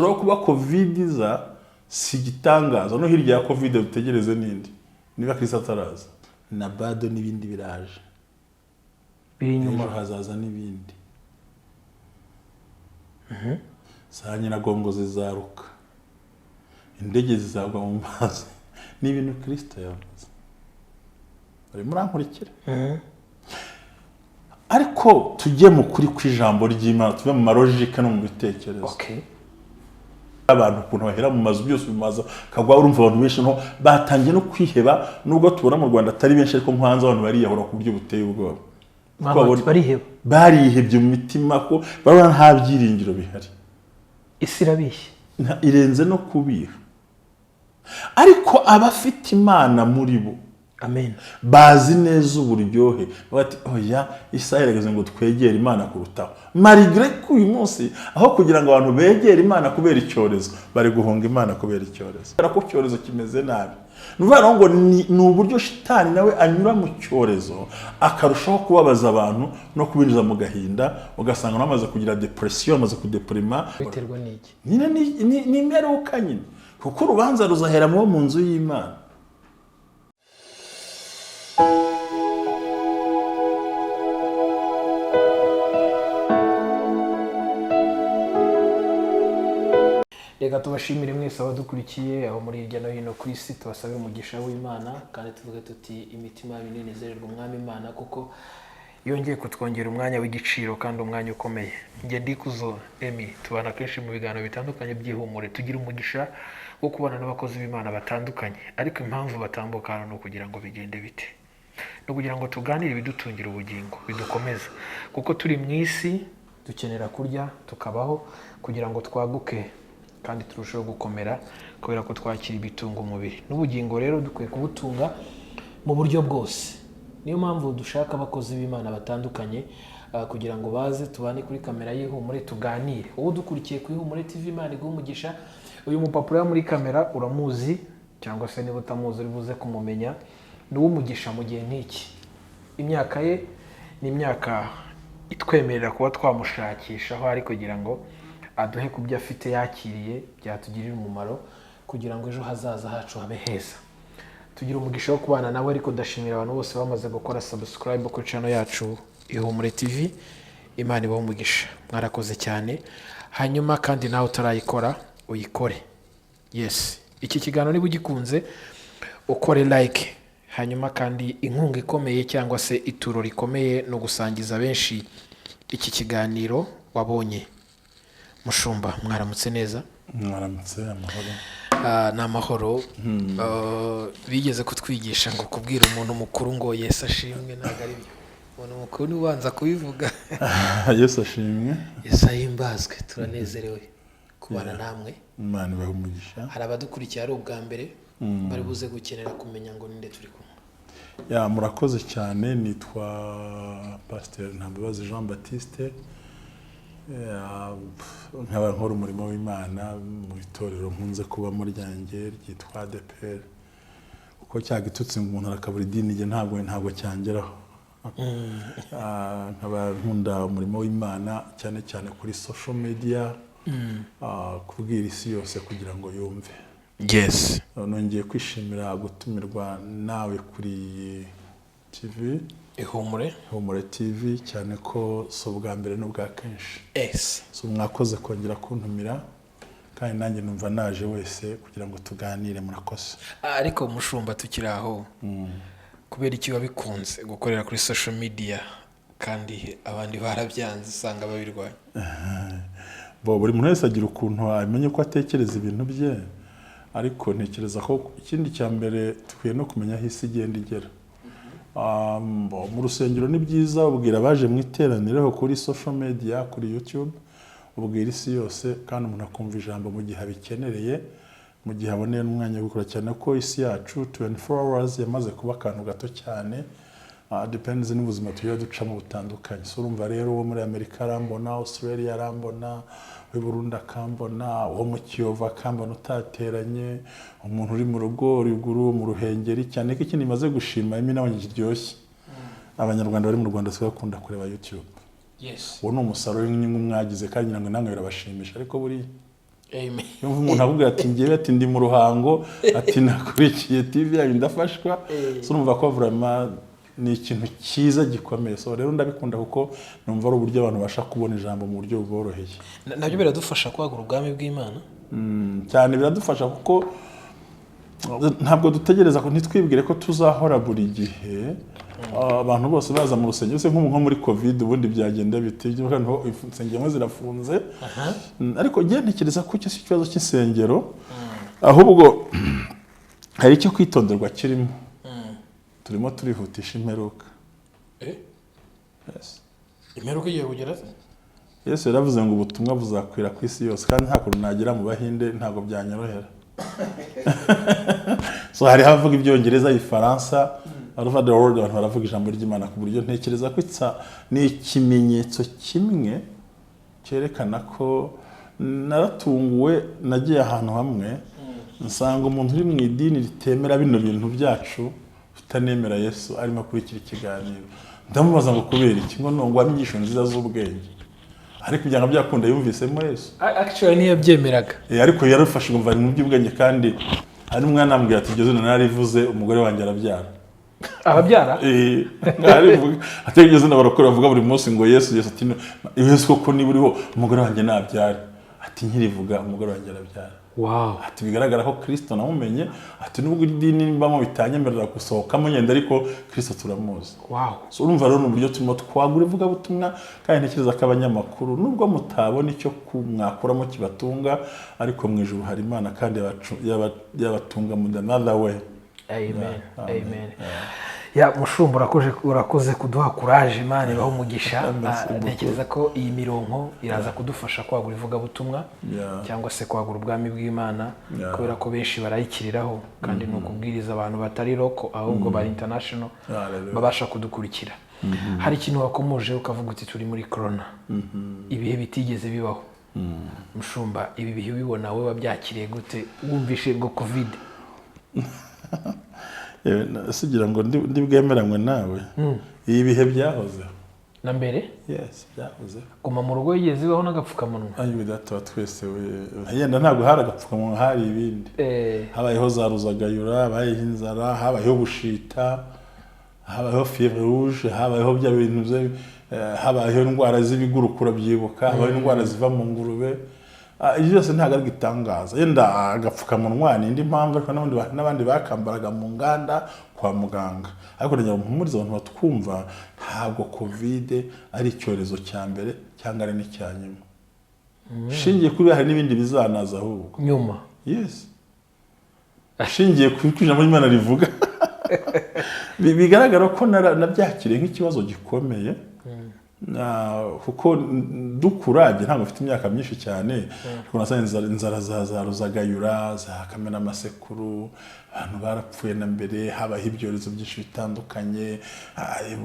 Ro kuba covid iza si gitangaza no hirya ya covid dutegereze nindi niba Kristo ataraza na bado n'ibindi biraje biri nyuma hazaza n'ibindi saa nyiragongo zizaruka indege zizagwa mu mazi n'ibintu Kristo yavuze bari murankurikira ariko tujye mu kuri kw'ijambo ry'Imana tuve mu marojike no mu bitekerezo. Okay. Abantu kuntu bahera mu mazu byose bimaza kagwa urumva abantu benshi no batangiye no kwiheba nubwo tubona mu Rwanda atari benshi ariko nkuhanze abantu bariyahura ku buryo buteye ubwoba. Barihebye mu mitima ko barona nta byiringiro bihari. Isi irabishye irenze no kubiha. Ariko abafite Imana muri bo, amen, bazi neza uburyohe bati oya isaha irageze ngo twegere Imana kurutaho. Malgré ko uyu munsi aho kugira ngo abantu begere Imana kubera icyorezo bari guhunga Imana kubera icyorezo. Ariko icyorezo kimeze nabi. Nuvuga ngo ni uburyo shitani nawe anyura mu cyorezo akarushaho kubabaza abantu no kubinjiza mu gahinda ugasanga namaze kugira depression, amaze kudeprima. Biterwa n'iki? Nyine ni imperuka nyine. Kuko urubanza ruzahera mu nzu y'Imana. Reka tubashimire mwese abadukurikiye aho muri hirya no hino ku isi, tubasabire umugisha w'Imana kandi tuvuge tuti imitima binezererwa umwami Imana kuko yongeye kutwongera umwanya w'igiciro kandi umwanya ukomeye. Nge Ndikuzo Emmy tubana kenshi mu biganiro bitandukanye by'ihumure, tugira umugisha wo kubana n'abakozi b'Imana batandukanye, ariko impamvu batambuka no kugira ngo bigende bite, no kugira ngo tuganire ibidutungira ubugingo bidukomeza, kuko turi mu isi dukenera kurya tukabaho kugira ngo twaguke kandi turushaho gukomera kubera ko twakira ibitunga umubiri n'ubugingo. Rero dukwiye kubutunga mu buryo bwose. Niyo mpamvu dushaka abakozi b'Imana batandukanye kugira ngo baze tubane kuri kamera y'Ihumure tuganire. Uwo dukurikiye ku Ihumure TV, Imana iguhe umugisha. Uyu mupapuro muri kamera uramuzi cyangwa se niba utamuzi uri buze kumumenya, ni uw'umugisha mu gihe nk'iki. Imyaka ye ni imyaka itwemerera kuba twamushakisha aho ari kugira ngo aduhe ku byo afite yakiriye byatugirira umumaro kugira ngo ejo hazaza hacu habe heza. Tugira umugisha wo kubana nawe, ariko ndashimira abantu bose bamaze gukora subscribe ku channel yacu Ihumure TV. Imana ibahe umugisha, mwarakoze cyane. Hanyuma kandi nawe utarayikora uyikore. Yes, iki kiganiro niba ugikunze ukore like, hanyuma kandi inkunga ikomeye cyangwa se ituro rikomeye no gusangiza benshi iki kiganiro wabonye. Mushumba mwaramutse neza? Mwaramutse amahoro. Na amahoro. Bigeze kutwigisha ngo kubwira umuntu mukuru ngo Yesu ashimwe ntago ari byo. Umuntu mukuru ubanza kubivuga. Yesu ashimwe. Yesu ahimbazwe. Turanezerewe kubana namwe. Imana ibahe umugisha. Hari abadukurikiye ari ubwa mbere bari buze gukenera kumenya ngo ninde turi kumwe. Ya murakoze cyane, nitwa Pasteur Ntambabazi Jean Baptiste. Nkaba nkora umurimo w'Imana mu itorero mpunze kuba muri ryanjye ryitwa ADEPR. Uko cyagitutse ngo umuntu arakabura idini rye ntabwo cyangeraho. Nkaba nkunda umurimo w'Imana cyane cyane kuri social media, kubwira isi yose kugira ngo yumve. Yes. Nongeye kwishimira gutumirwa nawe kuri TV Ihumure TV, cyane ko so bwa mbere n'ubwa kenshi. Yes. So mwakoze kongera kuntumira kandi nanjye numva naje wese kugira ngo tuganire. Murakoze. Ariko mushumba tukiri aho, kubera iki wabikunze gukorera kuri social media kandi abandi barabyanze usanga babirwanya? Buri muntu wese agira ukuntu amenye ko atekereza ibintu bye, ariko ntekereza ko ikindi cya mbere tukwiye no kumenya aho isi igenda igera. Mu rusengero ni byiza ubwira abaje mu iteraniro kuri social media, kuri YouTube, ubwira isi yose kandi umuntu akumva ijambo mu gihe abikenereye, mu gihe aboneye n'umwanya wo gukora, cyane ko isi yacu 24 hours yamaze kuba akantu gato cyane. Depends n'ubuzima tugiye ducamo butandukanye. So urumva rero wo muri Amerika arambona, Australia arambona, we Burundi akambona, wo mu Kiyovu akambona utateranye, umuntu uri mu rugo ruguru mu Ruhengeri, cyane ko ikindi maze gushima imi nabonye kiryoshye. Abanyarwanda bari mu Rwanda twakunda kureba YouTube. Yes. Wo no umusaruro w'inyungu mwagize kandi nyango namwe birabashimisha, ariko buri Amen. yumva umuntu avuga ati ngewe ati ndi mu ruhango ati nakurikiye TV yanyu ndafashwa so numva ko vraiment ni ikintu cyiza gikomeye so rero ndabikunda kuko numva ari uburyo abantu basha kubona ijambo mu buryo bworoheye nabyo biradufasha kwagura ubwami bw'Imana cyane biradufasha kuko ntabwo dutegereza ko ntitwibwire ko tuzahora buri gihe abantu bose baza mu rusengero se nko muri covid ubundi byagenda bitije kandi insengero zirafunze ariko ngiye ntekereza ko cyo ikibazo cy'insengero ahubwo hari icyo kwitonderwa kirimo turimo turihutisha imperuka yes imperuka igiye kugera Yesu yaravuze ngo ubutumwa buzakwira ku isi yose kandi nta kuntu nagira mu bahinde ntabwo byanyorohera so hari havuga ibyongereza ifaransa all over the world abantu baravuga ijambo ry'Imana ku buryo ntekereza ko ni ikimenyetso kimwe cyerekana ko naratunguwe nagiye ahantu hamwe nsanga umuntu uri mu idini ritemera bino bintu byacu utanemera Yesu arimo kurikira ikiganiro ndamubaza ngo kubera iki ngo nongwa inyigisho nziza z'ubwenge ariko byanga byakunda yumvisemo Yesu actually niyo byemeraga ariko yarufashe umva mu by'ubwenge kandi hari umwana ambwira ati igeze narivuze umugore wanjye arabyara arivuga ategeze n'abarokora bavuga buri munsi ngo Yesu ati Yesu koko ni buriho umugore wanjye nabyara ati nkirivuga umugore wanjye arabyara ati bigaragara ko Kristo namumenye ati nubwo idini mbamo bitanyemerera gusohokamo nyenda ariko Kristo turamuzi so urumva rero n'uburyo turimo twagura ivuga butumwa kandi ntekereza ko abanyamakuru nubwo mutabona icyo kumwakuramo kibatunga ariko mu ijuru hari Imana kandi yabatunga mu another way. Amen. Ya mushumbura urakoze kuduha courage Imana ibaho umugisha ntekereza ko iyi mirongo iraza kudufasha kwagura ivuga butumwa cyangwa se kwagura ubwami bw'Imana kubera ko benshi barayikiriraho kandi no kubwiriza abantu batari loko ahubwo bari international babasha kudukurikira hari ikintu wakomoje ukavuga uti turi muri corona ibihe bitigeze bibaho mushumba ibi bihe bibona wowe wabyakiriye gute wumvishe ngo covid sigira ngo ndi bwemeranywe nawe ibi bihe byahoze na mbere yes byahoze guma mu rugo yigeze ibaho n'agapfukamunwa ayo bidatoba twese yenda ntabwo hari agapfukamunwa hari ibindi habayeho za ruzagayura habayeho inzara habayeho bushita habayeho fièvre rouge habayeho bya bintu habayeho indwara z'ibigurukura byibuka habayeho indwara ziva mu ngurube ibyo byose ntabwo ari gitangaza yenda agapfukamunwa n'indi mpamvu ariko n'abandi bakambaraga mu nganda kwa muganga ariko ndagira mpumuriza abantu batwumva ntabwo covid ari icyorezo cya mbere cyangwa ari n'icya nyuma shingiye kuri hari n'ibindi bizanaza ahubwo nyuma yes shingiye kuri ijambo ry'Imana rivuga bigaragara ko nabyakiriye nk'ikibazo gikomeye kuko dukuraje ntabwo mfite imyaka myinshi cyane ariko nasanze inzara za ruzagayura za kamena amasekuru abantu barapfuye na mbere habaho ibyorezo byinshi bitandukanye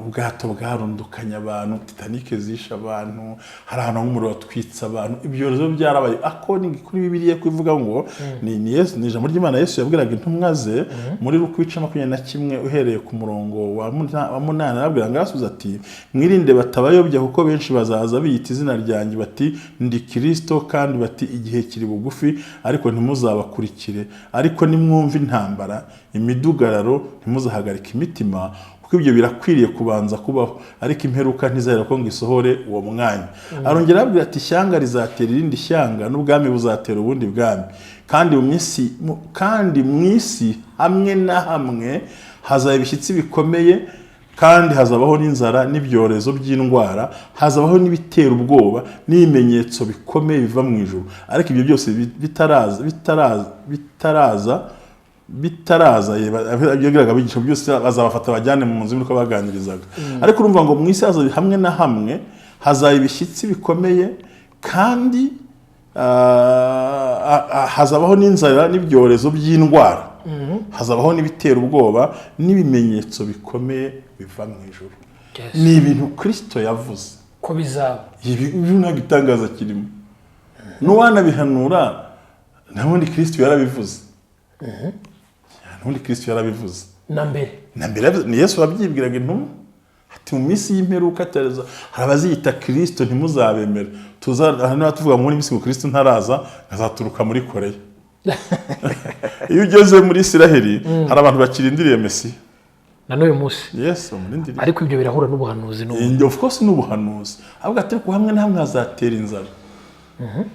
ubwato bwarundukanye abantu Titanic zisha abantu hari ahantu nk'umuriro watwitsa abantu ibyorezo byarabaye according kuri Bibiliya kuvuga ngo ni Yesu ni ijambo ry'Imana Yesu yabwiraga intumwa ze muri Luka 21 uhereye ku murongo wa 8 arabwira ngo asubiza ati mwirinde batabayobya kuko benshi bazaza biyita izina ryanjye bati ndi Kristo kandi bati igihe kiri bugufi ariko ntimuzabakurikire ariko nimwumva intambara imidugararo ntimuzahagarika imitima kuko ibyo birakwiriye kubanza kubaho ariko imperuka ntizahera ko ngisohore uwo mwanya arongera abwira ati ishyanga rizatera irindi shyanga n'ubwami buzatera ubundi bwami kandi mu isi hamwe na hamwe hazaba ibishyitsi bikomeye kandi hazabaho n'inzara n'ibyorezo by'indwara hazabaho n'ibitera ubwoba n'ibimenyetso bikomeye biva mu ijuru ariko ibyo byose bitaraza yegeraga bigisha byose bazabafata bajyane mu nzu nuko baganirizaga ariko urumva ngo mu isi hazabe hamwe na hamwe hazaba ibishyitsi bikomeye kandi hazabaho n'inzara n'ibyorezo by'indwara hazabaho n'ibitera ubwoba n'ibimenyetso bikomeye biva mu ijuru ni ibintu Kristo yavuze ko bizaba ibi ntabwo itangaza kirimo n'uwanabihanura nabundi Kristo yarabivuze na mbere ni Yesu wabyibwiraga intumwa ati mu minsi y'imperuka hari abaziyita Kristo ntimuzabemera hano tuvuga muri misi Kristo ntaraza azaturuka muri Korea. Iyo ugeze muri Isiraheli hari abantu bakirindiriye Mesiya na n'uyu munsi. Yes, umurindiriye. Ariko ibyo birahura n'ubuhanuzi n'ubu. Of course n'ubuhanuzi. Ahubwo ati ko hamwe na hamwe azatera inzara.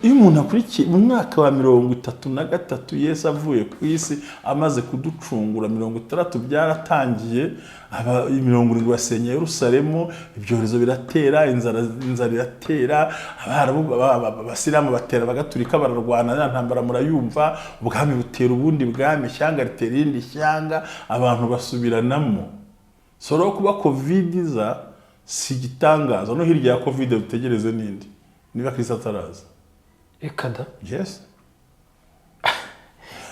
Iyo umuntu akurikiye mu mwaka wa 33 Yesu avuye ku isi amaze kuducungura 60 byaratangiye, 70 basenye Yerusalemu, ibyorezo biratera, inzara iratera, abasilamu batera bagaturika bararwana, ya ntambara murayumva, ubwami butera ubundi bwami, ishyanga ritera irindi shyanga, abantu basubiranamo. Soro kuba covid iza si gitangaza, no hirya ya covid dutegereze nindi niba Kristo ataraza. Ekada. Yes.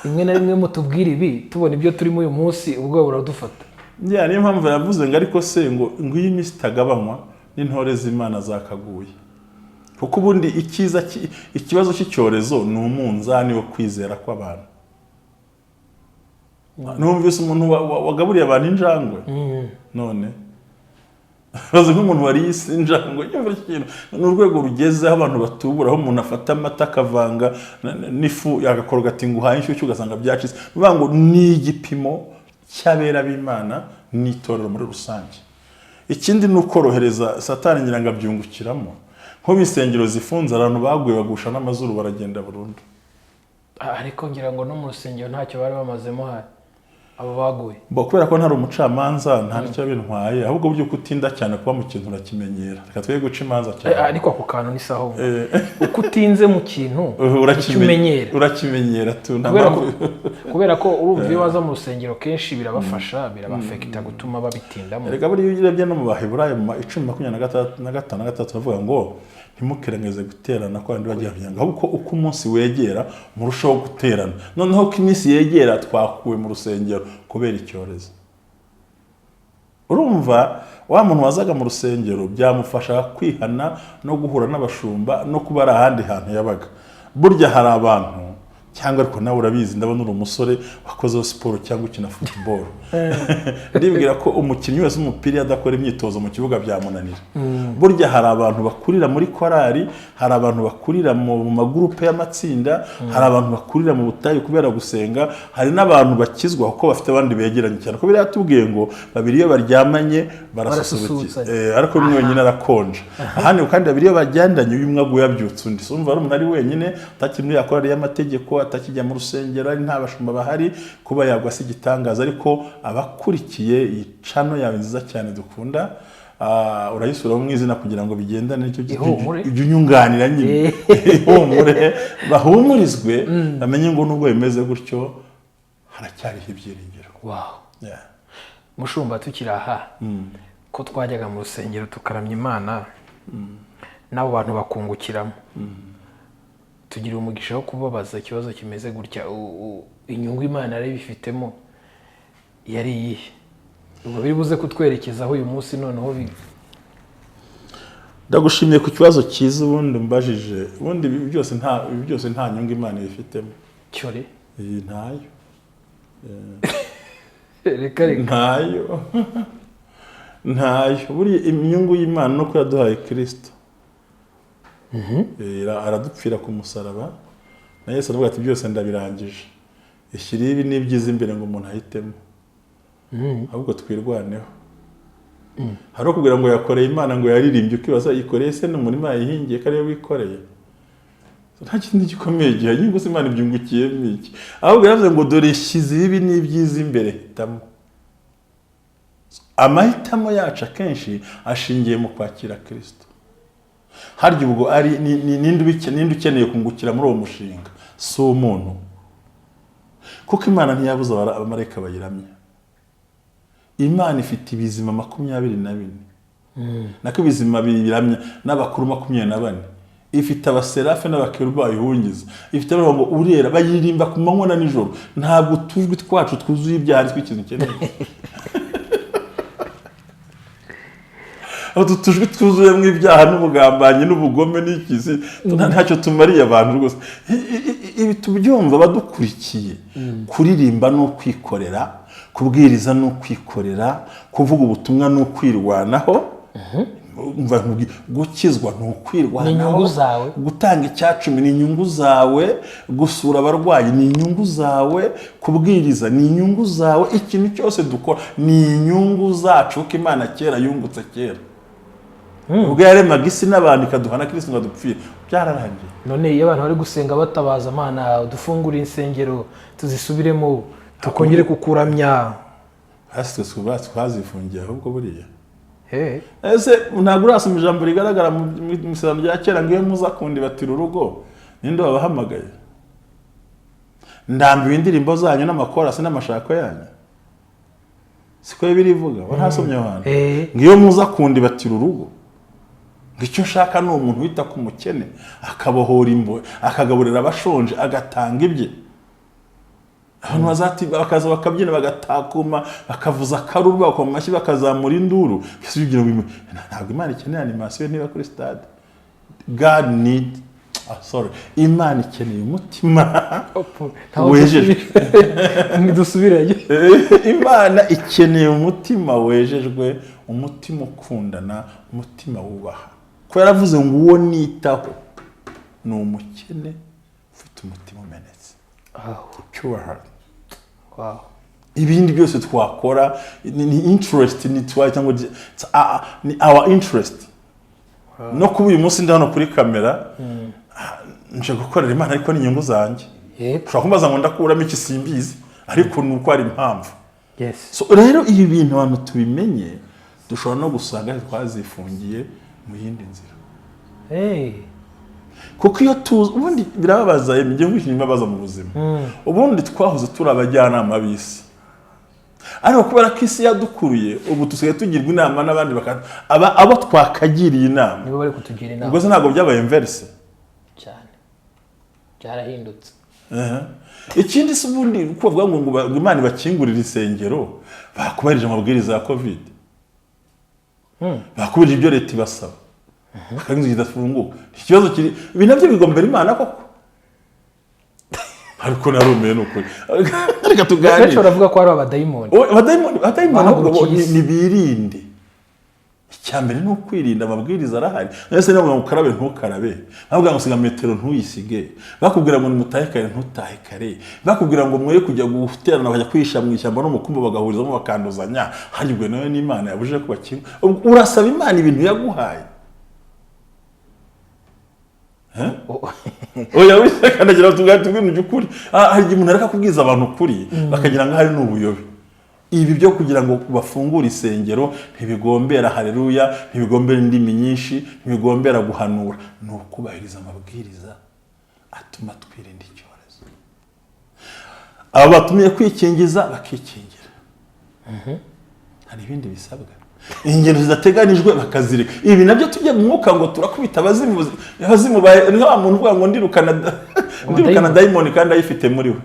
Imwe na rimwe mutubwira ibi tubona ibyo turimo uyu munsi ubwo buradufata. Niyo mpamvu yavuze ngo ariko se ngo iyi minsi itagabanywa n'intore z'Imana zakaguye. Kuko ubundi ikibazo cy'icyorezo ni umunzani wo kwizera kw'abantu. Numvise umuntu wagaburiye abantu injangwe. None bazi nk'umuntu wari injangwe yumva ikintu n'urwego rugeze aho abantu batubura, aho umuntu afata amata akavanga n'ifu yagakorwa ati nguhaye inshyushyu ugasanga byacitse. Bivuga ngo ni igipimo cy'abera b'Imana n'itorero muri rusange. Ikindi ni ukorohereza Satani nyiranga byungukiramo. Nko bisengero zifunze abantu baguye bagusha n'amazuru baragenda burundu. Ariko ngira ngo no mu rusengero ntacyo bari bamazemo hari abo baguye. Kubera ko ntari umucamanza nta nicyo bintwaye, ahubwo buryo kutinda cyane kuba mu kintu urakimenyera. Reka twe guca imanza cyane. Ariko ako kantu ni saho. Uko utinze mu kintu urakimenyera tu. Kubera ko urumva iyo baza mu rusengero kenshi birabafasha, birabafekita gutuma babitindamo. Reka buri urebye no mu Baheburayo mu 10:25 bavuga ngo ntimukerengeze guterana ko abandi bagiye byanga, ahubwo uko umunsi wegera murushaho guterana. Noneho ko iminsi yegera twakuwe mu rusengero kubera icyorezo. Urumva wa muntu wazaga mu rusengero byamufasha kwihana no guhura n'abashumba no kuba ari ahandi hantu yabaga. Burya hari abantu cyangwa ariko nawe urabizi, ndabona uri umusore wakoze siporo cyangwa ukina football. Ndibwira ko umukinnyi wese umupira adakora imyitozo mu kibuga byamunanira. Burya hari abantu bakurira muri korali, hari abantu bakurira mu magurupe y'amatsinda, hari abantu bakurira mu butayu kubera gusenga, hari n'abantu bakizwa kuko bafite abandi begeranye cyane. Ko biratubwiye ngo babiri iyo baryamanye barasusurutsa, ariko umwe wenyine arakonja. Ahandi kandi babiri iyo bagendanye uyu umwe aguye yabyutse undi. Umva ari umuntu ari wenyine atakimwe yakora y'amategeko, atakijya mu rusengero, ari nta bashumba bahari, kuba yagwa si gitangaza. Ariko abakurikiye icano yawe nziza cyane dukunda, urayisura mu izina kugira ngo bigendane n'icyo unyunganira nyine. Ihumure bahumurizwe, bamenye ngo nubwo bimeze gutyo haracyariho ibyiringiro. Wow. Mushumba tukiri aha ko twajyaga mu rusengero tukaramya Imana, n'abo bantu bakungukiramo, tugira umugisha wo kubabaza ikibazo kimeze gutya, inyungu Imana yari bifitemo yari iyihe? Ubwo biri buze kutwerekezaho uyu munsi noneho. Ndagushimiye ku kibazo cyiza ubundi mbajije. Ubundi ibi byose nta nyungu Imana ifitemo. Cyore? Ntayo. Reka. Ntayo. Buri inyungu y'Imana no ko yaduhaye Kristo. Aradupfira ku musaraba. Na Yesu aravuga ati byose ndabirangije. Ishyira ibi n'ibyiza imbere ngo umuntu ahitemo. Ahubwo twirwaneho. Hari kugira ngo yakoreye Imana ngo yaririmbye ukibaza yikoreye se n'umurima yahingiye kare wikoreye. Nta kindi gikomeye gihe nyingo se Imana ibyungukiye miki. Ahubwo yavuze ngo dore ishyize ibi n'ibyiza imbere hitamo. Amahitamo yacu akenshi ashingiye mu kwakira Kristo. Harya ubwo ari ninde ukeneye kungukira muri uwo mushinga, si umuntu. Kuko Imana ntiyabuze abamarayika bayiramya. Imana ifite ibizima 24. Nako ibizima biramya n'abakuru 24. Ifite abaserafe n'abakerubi bayihungiza. Ifite abantu urera bayiririmba ku manywa na nijoro. Ntabwo tujwi twacu twuzuye ibyaha tw'ikintu cyane. Abo tujwi twuzuyemo ibyaha n'ubugambanyi n'ubugome n'ikizi ntacyo tumariye abantu rwose. Ibi tubyumva badukurikiye. Kuririmba no kwikorera, kubwiriza no kwikorera, kuvuga ubutumwa no kwirwanaho. umva gukizwa ni ukwirwanaho, ni inyungu zawe, gutanga icyacumi ni inyungu zawe, gusura abarwayi ni inyungu zawe, kubwiriza ni inyungu zawe, ikintu cyose dukora ni inyungu zacu kuko Imana kera yungutse kera ubwo yaremaga isi n'abantu ikaduha na Kristo ngo dupfire byararangiye. none iyo abantu bari gusenga batabaza Mana udufungure insengero tuzisubiremo tukongere kukuramya, hasi twazifungiye ahubwo buriya ese ntabwo urasoma ijambo rigaragara mu isezerano rya kera ngo iyo muza kundi batira urugo ninde wabahamagaye? Ndambiwe indirimbo zanyu n'amakorasi n'amashako yanyu, siko birivuga barasomye abantu ngo iyo muza kundi batira urugo, ngo icyo nshaka ni umuntu wita ku mukene akabohora imbohe akagaburira abashonje agatanga ibye. Abantu bazatiba bakaza bakabyina bagatakuma bakavuza akaruru bakoma amashyi bakazamura induru. Ntabwo Imana ikeneye animation niba kuri stade. God need Imana ikeneye umutima wejeje. Dusubiranye. Imana ikeneye umutima wejejwe, umutima ukundana, umutima wubaha. Ko yaravuze ngo uwo nitaho ni umukene ufite umutima umenetse. Pure heart. Wow. Ibindi byose twakora ni interest ni cyangwa ni our interest. No kuba uyu munsi ndi hano kuri kamera nje gukorera Imana ariko ni inyungu zanjye. Ushobora kumbaza ngo ndakuramo iki simbizi ariko nuko ari impamvu. Yes. So rero ibi bintu abantu tubimenye dushobora no gusanga twazifungiye mu yindi nzira. Kuko iyo tuzi ubundi birababaza imijye nk'imbabaza mu buzima. Ubundi twahoze turi abajyanama b'isi, ariko kubera ko isi yadukuruye ubu tusigaye tugirwa inama n'abandi abo twakagiriye inama nibo bari kutugira inama. Ubwo se ntabwo byabaye inverse cyane, byarahindutse. Ikindi se ubundi uko bavuga ngo Imana ibakingurira insengero bakubahirije amabwiriza ya COVID, bakubahirije ibyo leta ibasaba, akaginzu kidafunguka. Ikibazo kiri ibi nabyo bigombera Imana koko. Ariko narumiye n'ukuri. Reka tuganire. Icyo uravuga ko ari abadayimoni. Abadayimoni ni birinde. Icyambere ni ukwirinda amabwiriza arahari. Nese nabo ngo ukarabe ntukarabe. Bavuga ngo siga metero ntuyisige. Bakubwira ngo nimutahe kare ntutahe kare. Bakubwira ngo mwe kujya guterana bajya kwisha mu ishyamba no mukumba bagahurizamo bakanduzanya. Hanyubwe nawe n'Imana yabuje ko bakinga. Urasaba Imana ibintu yaguhaye. Oya wisekandagira tugati ukuri. Hari umuntu areka kubwiza abantu ukuri bakagira ngo hari n'ubuyobe. Ibi byo kugira ngo bafungure isengero ntibigombera haleluya, ntibigombera indimi nyinshi, ntibigombera guhanura, no kubahiriza amabwiriza atuma twirinda icyorezo. Aba batumiye kwikingiza bakikingira. Hari ibindi bisabwa. Ingendo zidateganijwe bakazirika. Ibi nabyo tujye mu mwuka ngo turakubita abazimu bahe nta muntu uvuga ngo ndirukana daimoni kandi ayifite muri we.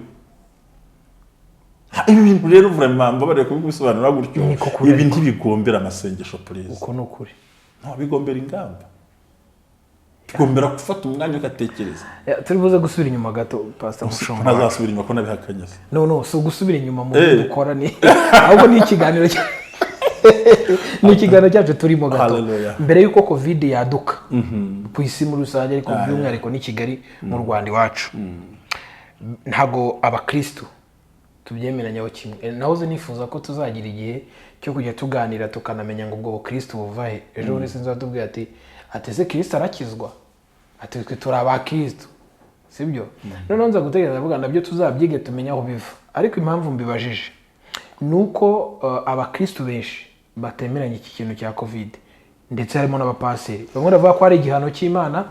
Ibi bintu rero vraiment mbabare kubisobanura gutyo. Ibi ntibigombera amasengesho please. Uko nukuri. No bigombera ingamba. Bigombera gufata umwanya ugatekereza. Turi buze gusubira inyuma gato Pastor Mushonga. Ntazasubira inyuma ko nabihakanye. No so gusubira inyuma mu dukora ni ahubwo ni ikiganiro ni ikiganiro cyacu turimo gato mbere yuko COVID yaduka ku isi muri rusange ariko by'umwihariko ni Kigali mu Rwanda iwacu. Ntago abakristo tubyemeranya aho kimwe. Nahoze nifuza ko tuzagira igihe cyo kujya tuganira tukanamenya ngo ubwo Kristo buvahe. Ejo nese nzatubwira ati ateze Kristo arakizwa, ati twe turi abakristo, sibyo? None nza gutegereza avuga nabyo tuzabyige tumenya aho biva. Ariko impamvu mbibajije nuko abakristo benshi batemeranya iki kintu cya COVID, ndetse harimo n'abapaseri bamwe bavuga ko ari igihano cy'Imana,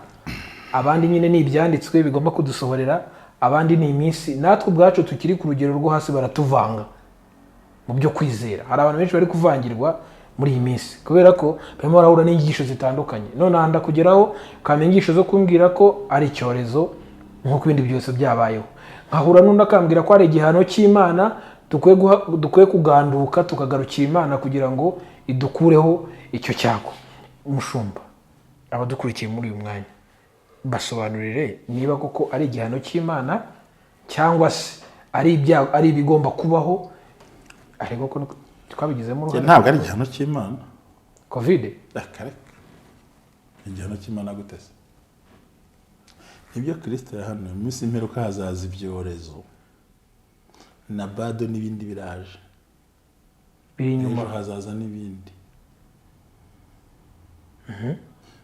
abandi nyine ni ibyanditswe bigomba kudusohorera, abandi ni iminsi natwe ubwacu tukiri ku rugero rwo hasi baratuvanga mu byo kwizera. Hari abantu benshi bari kuvangirwa muri iyi minsi kubera ko barimo barahura n'inyigisho zitandukanye. None handa kugeraho kamenyisho zo kumbwira ko ari icyorezo nk'uko ibindi byose byabayeho, nkahura n'undi akambwira ko ari igihano cy'Imana dukwiye kuganduka tukagarukira Imana kugira ngo idukureho icyo cyago. Mushumba, abadukurikiye muri uyu mwanya basobanurire niba koko ari igihano cy'Imana cyangwa se ari ibigomba kubaho, ariko ko twabigizemo uruhare. Ntabwo ari igihano cy'Imana COVID. igihano cy'Imana gutese nibyo Kristo yahanuye mu minsi y'imperuka hazaza ibyorezo na bado n'ibindi biraje biri inyuma hazaza n'ibindi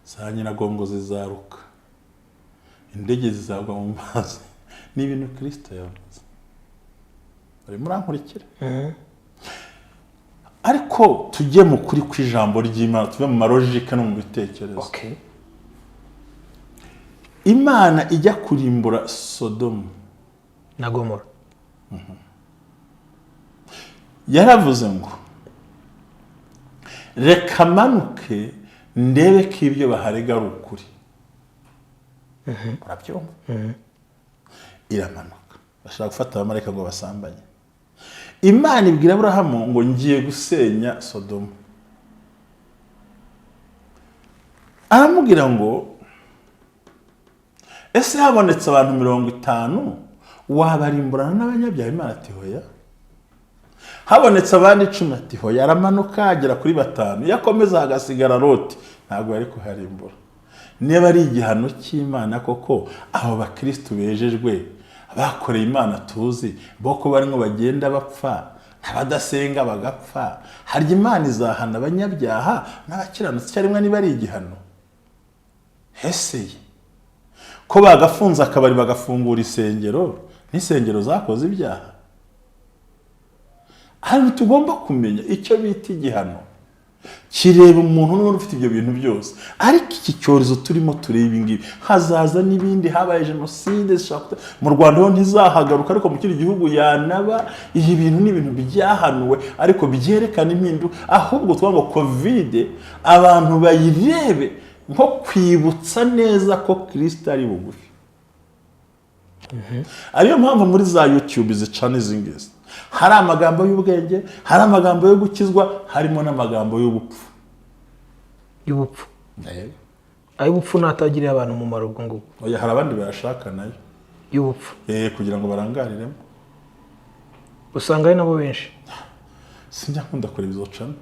za nyiragongo zizaruka indege zizagwa mu mazi ni ibintu Kristo yavuze bari murankurikira ariko tujye mu kuri kw'ijambo ry'Imana tuve mu marojike no mu bitekerezo okay. Imana ijya kurimbura Sodomu na Gomora yaravuze ngo reka manuke ndebe ko ibyo baharega ari ukuri urabyumva iramanuka bashaka gufata abamarayika ngo basambanye Imana ibwira Aburahamu ngo ngiye gusenya Sodomu aramubwira ngo ese habonetse abantu 50 wabarimburana n'abanyabyaha Imana ati hoya habonetse abandi 10 ati hoya aramanuka agera kuri 5 yakomeza hagasigara Loti ntabwo yari kuharimbura niba ari igihano cy'Imana koko abo bakristo bejejwe bakoreye Imana tuzi boko barimo bagenda bapfa abadasenga bagapfa harya Imana izahana abanyabyaha n'abakiranutsi cyarimwe niba ari igihano heseye ko bagafunza akabari bagafungura isengero n'isengero zakoze ibyaha hano tugomba kumenya icyo bita igihano kireba umuntu n'umuntu ufite ibyo bintu byose ariko iki cyorezo turimo tureba ingibi hazaza n'ibindi habaye jenoside mu Rwanda ho ntizahagaruka ariko mu kindi gihugu yanaba iyi bintu n'ibintu byahanuwe ariko byerekana impindu ahubwo twavuga ngo covid abantu bayirebe nko kwibutsa neza ko Kristo ari bugufi ariyo mpamvu muri za YouTube zicana izingizi hari amagambo y'ubwenge hari amagambo yo gukizwa harimo n'amagambo y'ubupfu ay'ubupfu natagiriye abantu mu marugo ngo oya hari abandi bayashaka nayo y'ubupfu kugira ngo barangariremo usanga ari nabo benshi sinjya nkunda kureba izo cana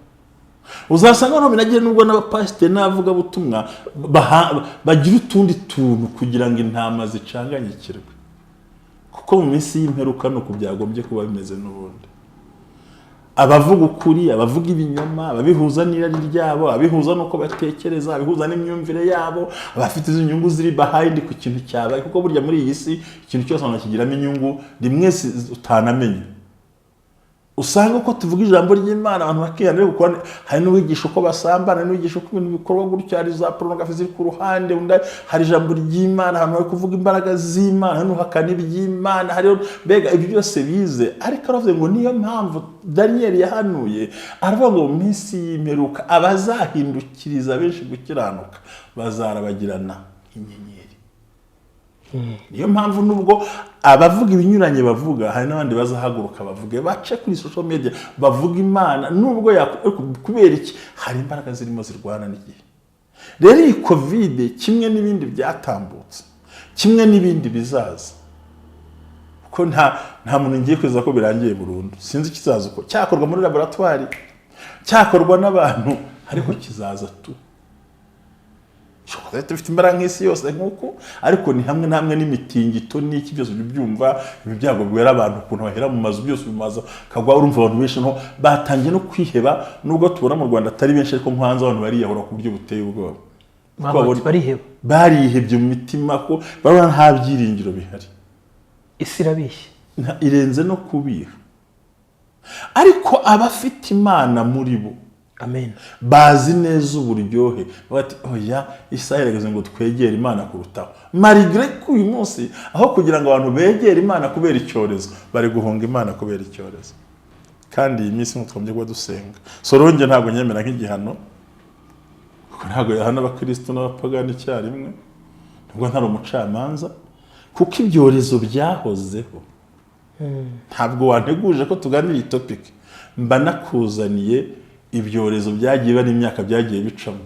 uzasanga no binagiye nubwo n'abapasiteri n'avuga butumwa bagira utundi tuntu kugira ngo intama zicanganyikirwe kuko mu minsi y'imperuka no kubyagombye kuba bimeze n'ubundi abavuga ukuri abavuga ibinyoma ababihuza n'irari ryabo abihuza nuko batekereza abihuza n'imyumvire yabo abafite inyungu ziri behind ku kintu cyabaye kuko burya muri iyi si ikintu cyose abantu kigiramo inyungu rimwe utanamenye usanga uko tuvuga ijambo ry'Imana abantu bakiyana kuko hari n'uwigisha uko basambana n'uwigisha uko ibintu bikorwa gutyo hari za pornography ziri ku ruhande hari ijambo ry'Imana abantu bari kuvuga imbaraga z'Imana n'uhakana iby'Imana hari mbega ibyo byose bize ariko aravuze ngo niyo mpamvu Daniel yahanuye aravuga ngo mu minsi y'imperuka abazahindukiriza benshi gukiranuka bazarabagirana inyenyeri niyo mpamvu nubwo abavuga ibinyuranye bavuga hari n'abandi bazahaguruka bavuge bace kuri social media bavuga Imana nubwo kubera iki hari imbaraga zirimo zirwana n'igihe rero iyi covid kimwe n'ibindi byatambutse kimwe n'ibindi bizaza ko nta muntu ngiye kweza ko birangiye burundu sinzi kizaza uko cyakorwa muri laboratoire cyakorwa n'abantu ariko kizaza tu dufite imbaraga nk'isi yose nk'uko ariko ni hamwe na hamwe n'imitingito n'iki byose byumva ibi byago bwera abantu ukuntu bahera mu mazu byose bimaza kagwa urumva abantu benshi no batangiye no kwiheba nubwo tubona mu Rwanda atari benshi ariko nko hanze abantu bariyahura ku buryo buteye ubwoba barihebye mu mitima ko barana nta byiringiro bihari isi irabishye irenze no kubiha ariko abafite Imana muri bo amen bazi neza uburyohe bati oya isaherageze ngo twegere Imana kurutaho malgré ko uyu munsi aho kugira ngo abantu begere Imana kubera icyorezo bari guhunga Imana kubera icyorezo kandi iyi minsi mutwombye gwa dusenga soronge ntabwo nyemera nk'igihano kuko ntabwo yahana abakristo n'abapagani cyarimwe nubwo ntari umucamanza kuko ibyorezo byahozeho ntabwo wanteguje ko tuganira iyi topic mba nakuzaniye ibyorezo byagiye bari imyaka byagiye bicamo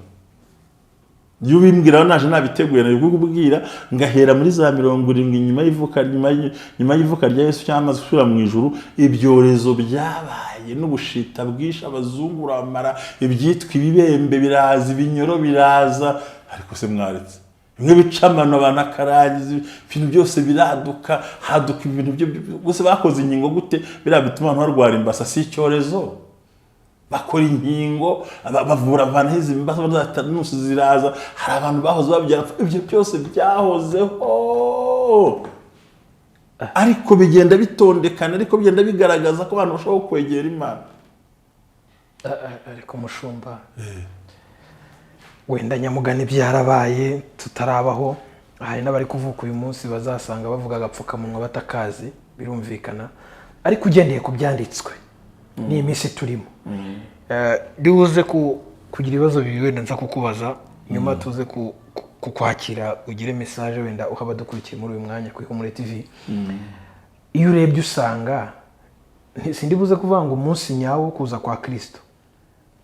iyo bimbwira naje nabiteguye nari kukubwira ngahera muri za 70 nyuma y'ivuka rya Yesu cyamaze gusura mu ijuru ibyorezo byabaye n'ubushita bwisha abazungu ramara ibyitwa ibibembe biraza ibinyoro biraza ariko se mwaretse bimwe bicamano banakarangiza ibintu byose biraduka haduka ibintu byo gusa bakoze inkingo gute biriya bituma abantu barwara imbasa si icyorezo bakora inkingo bavura abantu hizi imbasa nusu ziraza hari abantu bahoze babyara ibyo byose byahozeho ariko bigenda bitondekana ariko bigenda bigaragaza ko abantu bashobora kwegera Imana ariko mushumba wenda nyamugani byarabaye tutarabaho hari n'abari kuvuka uyu munsi bazasanga bavuga agapfukamunwa batakazi birumvikana ariko ugendeye ku byanditswe ni iminsi turimo ndibuze kugira ibibazo bibiri wenda nza kukubaza nyuma tuze kukwakira ugire message wenda uha abadukurikiye muri uyu mwanya kuri Ihumure TV. Iyo urebye usanga sindibuze kuvuga ngo umunsi nyawo kuza kwa Kristo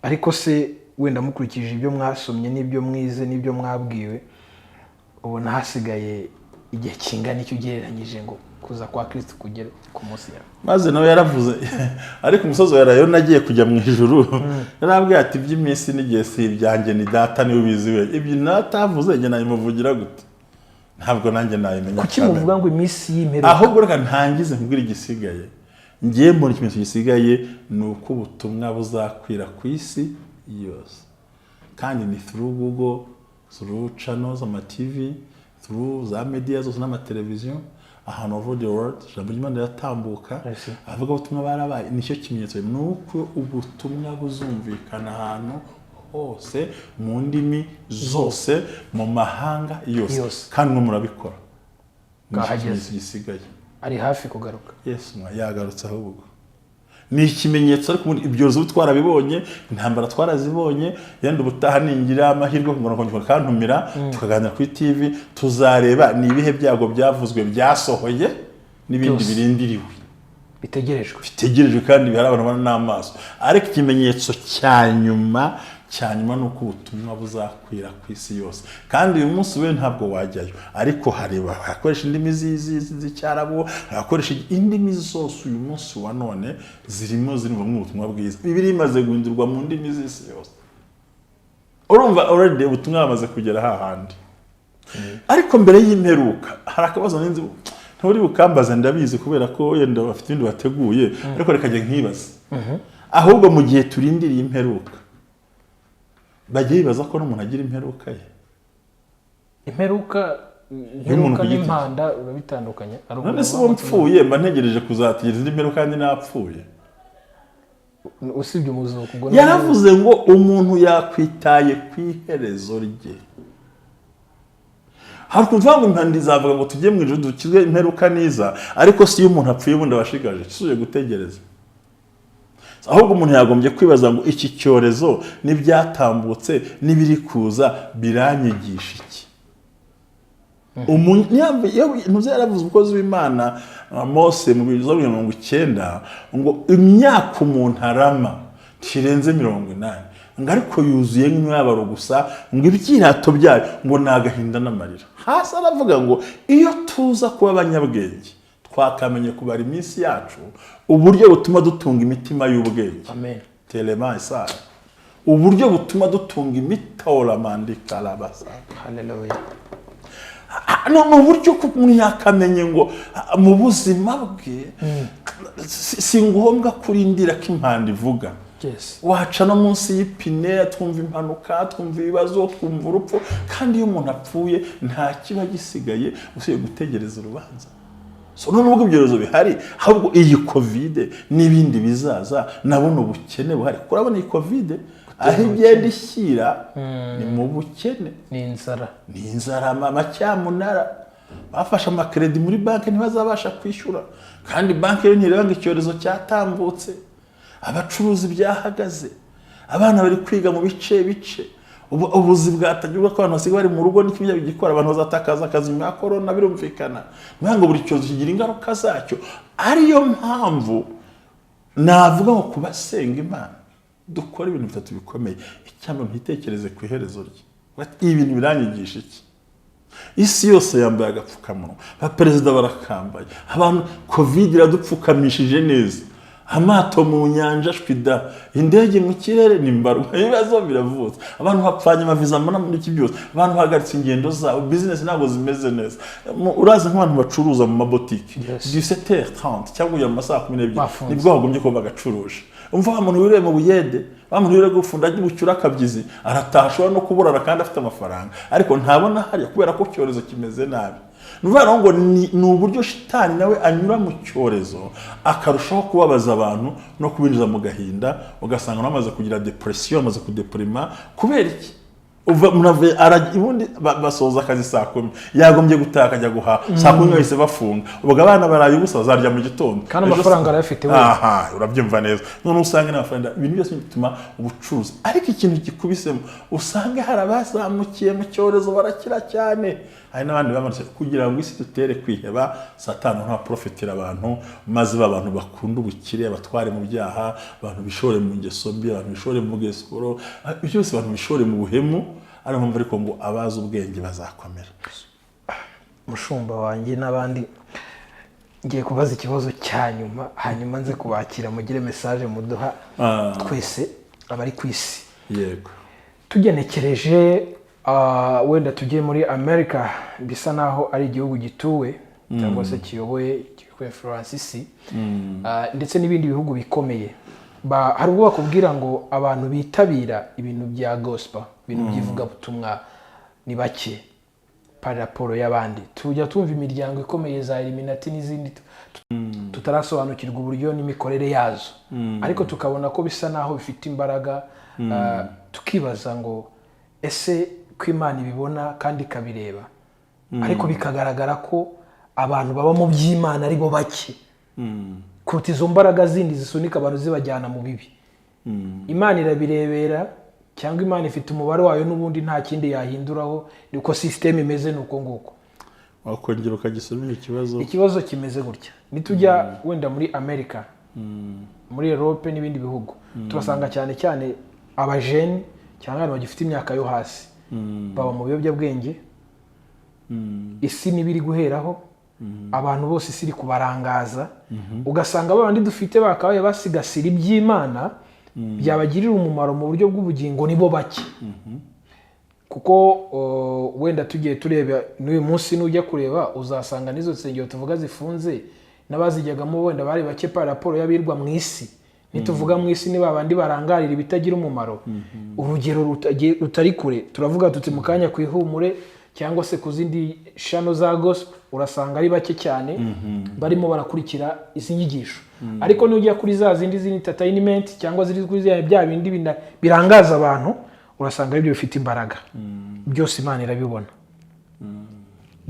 ariko se wenda mukurikije ibyo mwasomye n'ibyo mwize n'ibyo mwabwiwe ubona hasigaye igihe kingana icyo ugereranyije ngo kuza kwa Kristo kugera ku munsi yawe. Maze nawe yaravuze ariko umusozi wa rayo nagiye kujya mu ijuru yarabwiye ati by'iminsi n'igihe si ibyanjye ni data niwe ubizi we ibyo natavuze njye nayimuvugira gute ntabwo nanjye nayimenya. Kuki muvuga ngo iminsi y'imperuka ahubwo reka ntangize nkubwira igisigaye ngiye mbona ikimenyetso gisigaye ni uko ubutumwa buzakwira ku isi yose kandi ni through Google, through channels ama TV, through za media zose n'amateleviziyo ahantu over the world jambo ry'Imana yatambuka avuga ubutumwa barabaye nicyo kimenyetso ni uko ubutumwa buzumvikana ahantu hose mu ndimi zose mu mahanga yose kandi murabikora ngahageze gisigaye ari hafi kugaruka. Yesu yagarutse ahubwo ni ikimenyetso ariko ibyorezo twarabibonye intambara twarazibonye yenda ubutaha ningira amahirwe ngo kantumira tukaganira kuri TV tuzareba ni ibihe byago byavuzwe byasohoye n'ibindi birindiriwe bitegerejwe kandi bihari abantu bana n'amaso ariko ikimenyetso cyanyuma nuko ubutumwa buzakwira ku isi yose kandi uyu munsi we ntabwo wajyayo ariko hareba akoresha indimi z'icyarabu akoresha indimi zose uyu munsi wa none zirimo mu butumwa bwiza bibiri imaze guhindurwa mu ndimi z'isi yose urumva already ubutumwa bamaze kugera hahandi ariko mbere y'imperuka hari akabazo n'inzi nturi bukambaza ndabizi kubera ko yenda bafite ibindi bateguye ariko reka njye nkibaza ahubwo mu gihe turindiriye imperuka bagiye bibaza ko n'umuntu agira imperuka ye imperuka n'impanda urabitandukanye none se uwo mpfuye mba ntegereje kuzategereza indi mperuka kandi napfuye usibye umuzuko ubwo yaravuze ngo umuntu yakwitaye ku iherezo rye hari kuvuga ngo impanda izavuga ngo tujye mu ijuru dukizwe imperuka niza ariko si iyo umuntu apfuye ubundi abashigaje kisuje gutegereza ahubwo umuntu yagombye kwibaza ngo iki cyorezo n'ibyatambutse n'ibiri kuza biranyigisha iki umuntu yaravuze umukozi w'Imana Mose mu 19 ngo imyaka umuntu arama tirenze 80 ngo ariko yuzuye nk'imibabaro gusa ngo ibyirato byayo ngo nagahinda n'amarira hasi aravuga ngo iyo tuza kuba abanyabwenge twakamenye kubara iminsi yacu uburyo butuma dutunga imitima y'ubwenge amen telema isa uburyo butuma dutunga imitora mandika labasa haleluya no uburyo ko umuntu yakamenye ngo mu buzima bwe si ngombwa kurindira ko impanda ivuga waca no munsi y'ipine twumva impanuka twumva ibibazo twumva urupfu kandi iyo umuntu apfuye nta kiba gisigaye usiye gutegereza urubanza nubwo ibyorezo bihari ahubwo iyi covid n'ibindi bizaza nabona ubukene buhari kurabona iyi covid aho igenda ishyira ni mu bukene ni inzara amacyamunara bafashe amakredi muri banki ntibazabasha kwishyura kandi banki yo ntireba ngo icyorezo cyatambutse abacuruzi byahagaze abana bari kwiga mu bice ubuzi bwatagirwa ko abantu basigaye bari mu rugo n'ikimya bigikora abantu bazatakaza akazi nyuma ya corona birumvikana ngo buri cyorezo kigira ingaruka zacyo ariyo mpamvu navuga ngo kubasenga Imana dukora ibintu bitatu bikomeye icyambo ntitekereze ku iherezo rye ibintu biranyigisha iki isi yose yambaye agapfukamunwa ba perezida barakambaye abantu covid iradupfukamishije neza amato mu nyanja shwida, indege mu kirere nimbarwa, ibibazo biravutse, abantu bapfanye amaviza muri iki byose, abantu bahagaritse ingendo zabo, business ntabwo zimeze neza. Urazi nk'abantu bacuruza mu mabotiki 17h30 cyangwa ya masaha 12 nibwo bagombye ko bagacuruje. Umva umuntu wiriwe mu buyede, umuntu wiriwe gufunda agibucyura akabyizi, aratasha no kuburara kandi afite amafaranga, ariko ntabona hari kubera ko cyorezo kimeze nabi. Nuvuga ngo ni uburyo shitani nawe anyura mu cyorezo akarushaho kubabaza abantu no kubinjiza mu gahinda, ugasanga namaze kugira depression, amaze kudeprima. Kubera iki? Uva munave ubundi basoza akazi saa 10, yagombye gutaha akajya guha saa 10 bahise bafunga, ubwo abana baraye ubusa bazarya mu gitondo kandi amafaranga arayafite we. Urabyumva neza. None usanga n'amafaranga ibintu byose bituma ubucuruzi, ariko ikintu gikubisemo usanga harabazamukiye mu cyorezo barakira cyane. Hari n'abandi bamanutse kugira ngo isi dutere kwiheba, Satani nta profitira abantu, maze abantu bakunda ubukire, abatware mu byaha, abantu bishore mu ngeso mbi, abantu bishore mu gesoro, byose abantu bishore mu buhemu. Ari mpamvu ariko ngo abazi ubwenge bazakomera. Mushumba wanjye n'abandi, ngiye kubaza ikibazo cya nyuma, hanyuma nze kubakira mugire message muduha twese abari ku isi. Yego. Tugenekereje wenda tugiye muri America, bisa naho ari igihugu gituwe cyangwa se kiyoboye kikwe Francis, ndetse n'ibindi bihugu bikomeye. Hari ubwo bakubwira ngo abantu bitabira ibintu bya gospel, ibintu byivuga butumwa ni bake par rapport y'abandi. Tujya tumva imiryango ikomeye za Illuminati n'izindi tutarasobanukirwa uburyo n'imikorere yazo, ariko tukabona ko bisa naho bifite imbaraga, tukibaza ngo ese ko Imana ibibona kandi ikabireba, ariko bikagaragara ko abantu baba mu by'Imana ari bo bake kuruta izo mbaraga zindi zisunika abantu zibajyana mu bibi. Imana irabirebera, cyangwa Imana ifite umubare wayo n'ubundi nta kindi yahinduraho, niko system imeze nuko nguko. Wakongera ukagisomera ikibazo. Ikibazo kimeze gutya, nitujya wenda muri America, muri Europe n'ibindi bihugu, turasanga cyane cyane abajene cyangwa abantu bagifite imyaka yo hasi baba mu biyobyabwenge, isi nibiri guheraho, abantu bose isi iri kubarangaza, ugasanga abandi dufite bakabaye basigasira iby'Imana byabagirira umumaro mu buryo bw'ubugingo nibo bake. Kuko wenda tugiye tureba n'uyu munsi n'ujya kureba uzasanga nizo nsengero tuvuga zifunze n'abazijyagamo wenda bari bake par rapport y'abirwa mu isi. Nituvuga mu isi niba abandi barangarira ibitagira umumaro, urugero rutari kure turavuga tuti mu kanya kwihumure cyangwa se ku zindi shano za gospel, urasanga ari bake cyane barimo barakurikira izi nyigisho. Ariko n'ujya kuri za zindi entertainment cyangwa ziri kuri bya bindi birangaza abantu, urasanga ibyo bifite imbaraga. Byose Imana irabibona.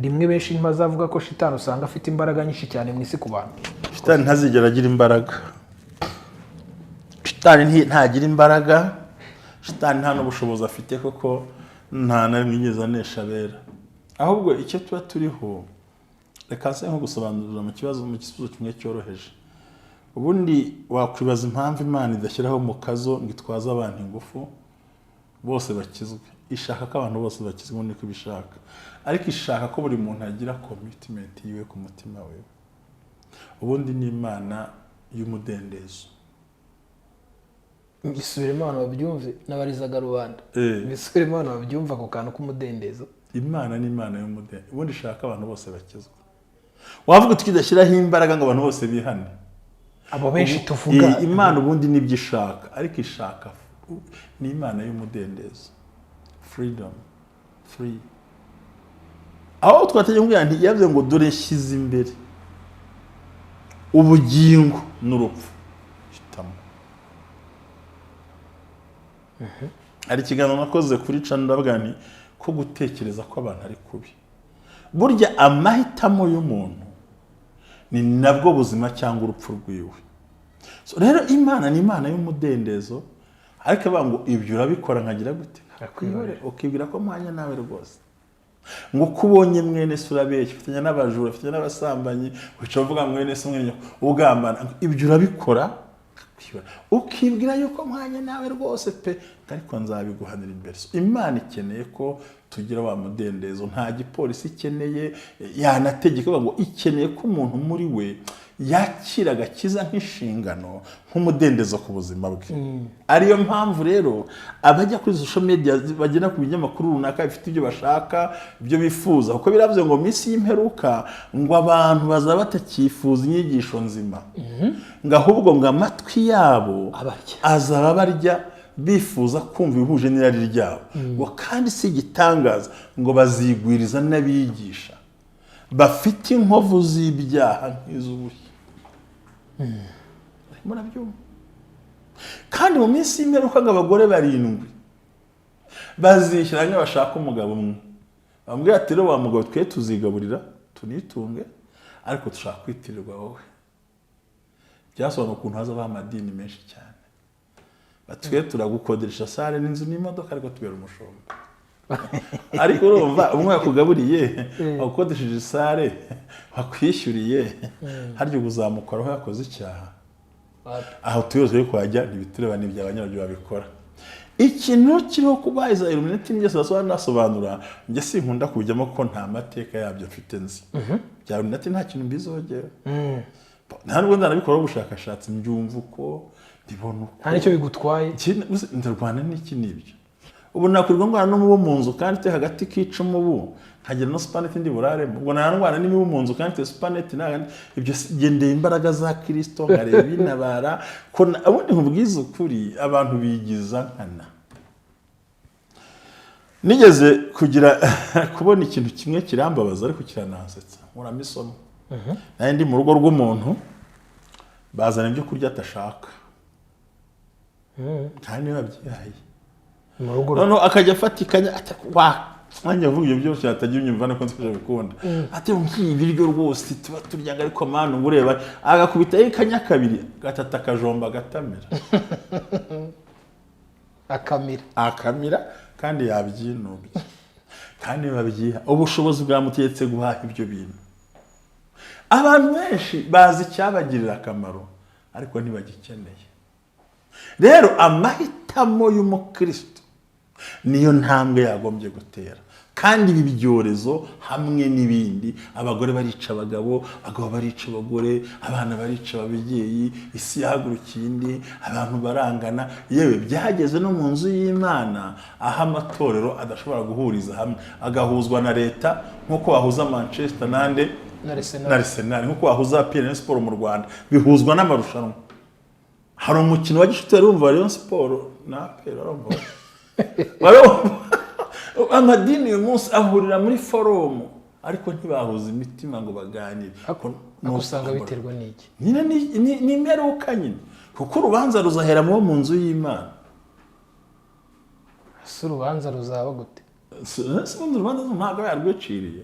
Rimwe benshi ntibazavuga ko shitani usanga afite imbaraga nyinshi cyane mu isi ku bantu. Shitani ntazigera agira imbaraga. Shitani ntagira imbaraga. Shitani nta n'ubushobozi afite koko, nta na rimwe yigeze anesha abera. Ahubwo icyo tuba turiho, reka nse nko gusobanurira mu gisubizo kimwe cyoroheje. Ubundi wakwibaza impamvu Imana idashyiraho mu kazo ngo itwaze abantu ingufu bose bakizwe. Ishaka ko abantu bose bakizwe ubundi ko bishaka, ariko ishaka ko buri muntu agira commitment yiwe ku mutima we. Ubundi ni Imana y'umudendezo. Bisubiremo abantu babyumve n'abarizaga rubanda. Bisubiremo abantu babyumva ku kantu k'umudendezo. Imana ni Imana y'umudendezo. Ubundi ishaka abantu bose bakizwe. Wavuga tukidashyiraho imbaraga ngo abantu bose bihane. Abo benshi tuvuga Imana ubundi nibyo ishaka, ariko ishaka ni Imana y'umudendezo. Freedom, free. Aho twategeye kugira nti yavuze ngo dore nshyize imbere ubugingo n'urupfu, hitamo. Ari ikiganiro nakoze kuri channel ndavuga nti ko gutekereza ko abantu ari kubi. Burya amahitamo y'umuntu ni nabwo buzima cyangwa urupfu rwiwe. So rero Imana ni Imana y'umudendezo, ariko bango ibyo urabikora nkagira gute? Ukibwira ko mwanya nawe rwose. Ngo kubonye mwene se urabeshya, ufitanya n'abajura, ufitanya n'abasambanyi, wica uvuga mwene se mwenye ugambana, ibyo urabikora ukibwira yuko mwanya nawe rwose pe, ariko nzabiguhanira imbere. Imana ikeneye ko tugira wa mudendezo, nta gipolisi ikeneye yanategeka ngo ikeneye ko umuntu muri we yakira agakiza nk'inshingano nk'umudendezo ku buzima bwe. Ariyo mpamvu rero abajya kuri social media bagena ku binyamakuru runaka bifite ibyo bashaka, ibyo bifuza, kuko biravuze ngo minsi y'imperuka ngo abantu bazaba batakifuza inyigisho nzima, ngo ahubwo ngo amatwi yabo azaba barya bifuza kumva ibihuje n'irari ryabo, ngo kandi si igitangaza ngo bazigwiriza n'abigisha bafite inkovu z'ibyaha nk'iz'ubushye. Murabyumva? Kandi mu minsi y'imperuka ngo abagore 7 bazishyira bashaka umugabo umwe, bamubwira ati rero wa mugabo twe tuzigaburira tunitunge ariko dushaka kwitirirwa wowe. Byasobanura ukuntu hazaba amadini menshi cyane, batwe turagukodesha sale n'inzu n'imodoka ariko tubera umushumba. Ariko urumva umwe yakugaburiye agukodesheje sale bakwishyuriye haryo kuzamukoraho yakoze icyaha, aho tuyoze yo kwajya ntibitureba n'ibya abanyarwanda babikora. Ikintu kiriho kuba iza Illuminati n'ibyo nasobanura njye sinkunda kujyamo ko nta mateka yabyo mfite nzi. Bya Illuminati nta kintu mbizogera, nta nubwo ndanabikora ubushakashatsi mbyumva uko ndibona uko nta nicyo bigutwaye. Ndarwana n'iki n'ibyo. Ubu nakwirwa ngwana n'umubu mu nzu kandi te hagati k'icumi ubu nkagira no supaneti ndi burare, ubwo narangwana n'imibu mu nzu kandi te supaneti nagandi ibyo gendeye imbaraga za Kristo nkareba inabara ko abundi nkubwiza ukuri abantu bigiza nkana. Nigeze kugira kubona ikintu kimwe kirambabaza ariko kiranansetsa muramisomo. Naye ndi mu rugo rw'umuntu bazana ibyo kurya atashaka kandi babyihaye mu rugo no akajya afatikanya mwanya vuga ibyo byose atagiye unyumva nako nzije bikunda ati nk'ibiryo rwose tuba turyanga ariko manu ngureba agakubita ikanya kabiri gatata kajomba gatamira akamira kandi yabyinubye kandi babyiha ubushobozi bwamutetse guhaha ibyo bintu. Abantu benshi bazi cyabagirira akamaro ariko ntibagikeneye. Rero amahitamo y'umukristo niyo ntambwe yagombye gutera, kandi ibi byorezo hamwe n'ibindi, abagore barica abagabo, abagabo barica abagore, abana barica ababyeyi, isi yahagurukiye indi, abantu barangana, yewe byageze no mu nzu y'Imana aho amatorero adashobora guhuriza hamwe agahuzwa na leta nk'uko wahuza Manchester nande na Arsenal, nk'uko wahuza PN Sport mu Rwanda bihuzwa n'amarushanwa. Hari umukino wa gishuti urumva Rayon Sport na APR urumva amadini uyu munsi ahurira muri forum ariko ntibahuza imitima ngo baganire. Akusanga biterwa n'iki? Nyine ni imperuka nyine, kuko urubanza ruzahera mu nzu y'Imana. Si urubanza ruzaba gute? Urubanza ntabwo yarwiciriye.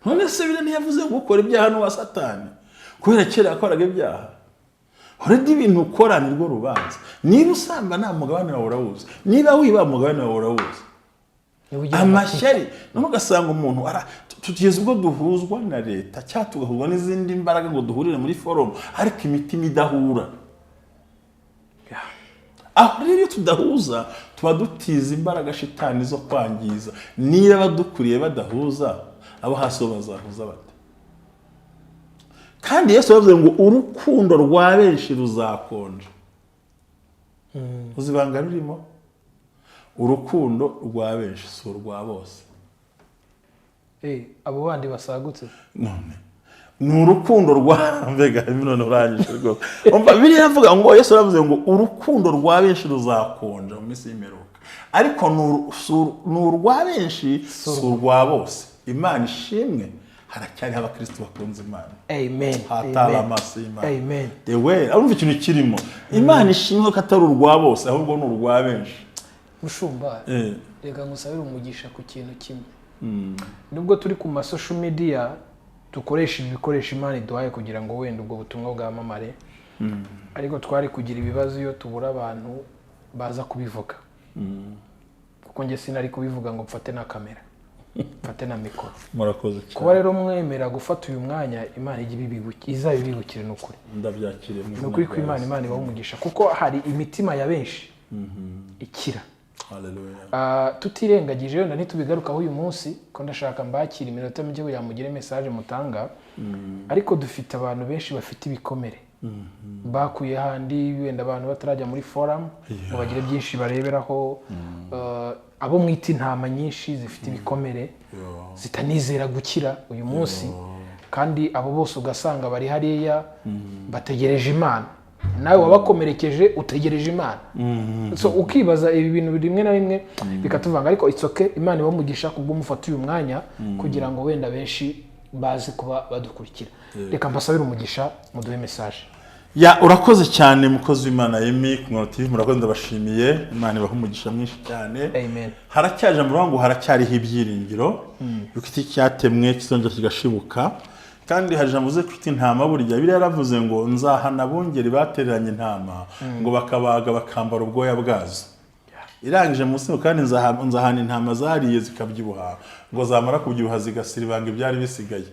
None se bire ntiyavuze ngo ukora ibyaha n'uwa Satani kubera kera yakoraga ibyaha? Horedi ibintu ukora ni rwo rubanza. Niba usamba nta mugabane wawe urawuzi, niba wiba mugabane wawe urawuzi. Amashyari n'ugasanga umuntu tugeze ubwo duhuzwa na leta cyangwa tugahuzwa n'izindi mbaraga ngo duhurire muri forum ariko imitima idahura. Aho rero tudahuza tuba dutiza imbaraga shitani zo kwangiza. Niba badukuriye badahuza abo hasi bazahuza bate? Kandi Yesu yavuze ngo urukundo rwa benshi ruzakonja. Uzibanga rurimo urukundo rwa benshi si urwa bose. Abo bandi basagutse none ni urukundo rwa mbega none urangije rwo umva biri yavuga ngo Yesu yavuze ngo urukundo rwa benshi ruzakonja mu minsi y'imperuka, ariko ni urwa benshi si urwa bose. Imana ishimwe haracyari abakristo bakunze Imana. Amen. Hatala amasi Imana. Amen. Dewe arumva ikintu kirimo. Imana ishimwe ko atari urwa bose ahubwo ni urwa benshi. Mushumba reka ngusabire umugisha ku kintu kimwe. Nubwo turi ku social media dukoresha ibikoresho Imana iduhaye kugira ngo wenda ubwo butumwa bwamamare, ariko twari kugira ibibazo iyo tubura abantu baza kubivuga, kuko nge sinari kubivuga ngo mfate na kamera mfate na mikoro. Murakoze cyane. Kuba rero mwemera gufata uyu mwanya Imana izabibibukire n'ukuri. Ndabyakiriye n'ukuri ko Imana ibaha umugisha, kuko hari imitima ya benshi ikira Hallelujah. Tutirengagije wenda ntitubigarukaho uyu munsi ko ndashaka mbakira iminota mike kugira ngo mugire message mutanga ariko dufite abantu benshi bafite ibikomere bakuye handi wenda abantu batarajya muri forum ngo bagire byinshi bareberaho abo mwita intama nyinshi zifite ibikomere zitanizera gukira uyu munsi kandi abo bose ugasanga bari hariya bategereje Imana nawe wabakomerekeje utegereje Imana so ukibaza ibi bintu rimwe na rimwe bikatuvanga ariko it's okay Imana ibamugisha kubwo mufata uyu mwanya kugira ngo wenda benshi bazi kuba badukurikira reka mbasabire umugisha muduhe message ya urakoze cyane mukozi w'Imana Yemi ku Ngoro TV murakoze ndabashimiye Imana ibaha umugisha mwinshi cyane amen haracyaje murango haracyariho ibyiringiro yuko iki cyatemwe kizongera kigashibuka kandi hari jamuze kwita intama burya biri yaravuze ngo nzahana bongeri batereranye intama ngo bakabaga bakambara ubwoya bwazo irangije munsi kandi nzahana intama zariye zikabyibuha ngo zamara kubyibuha zigasiribanga ibyari bisigaye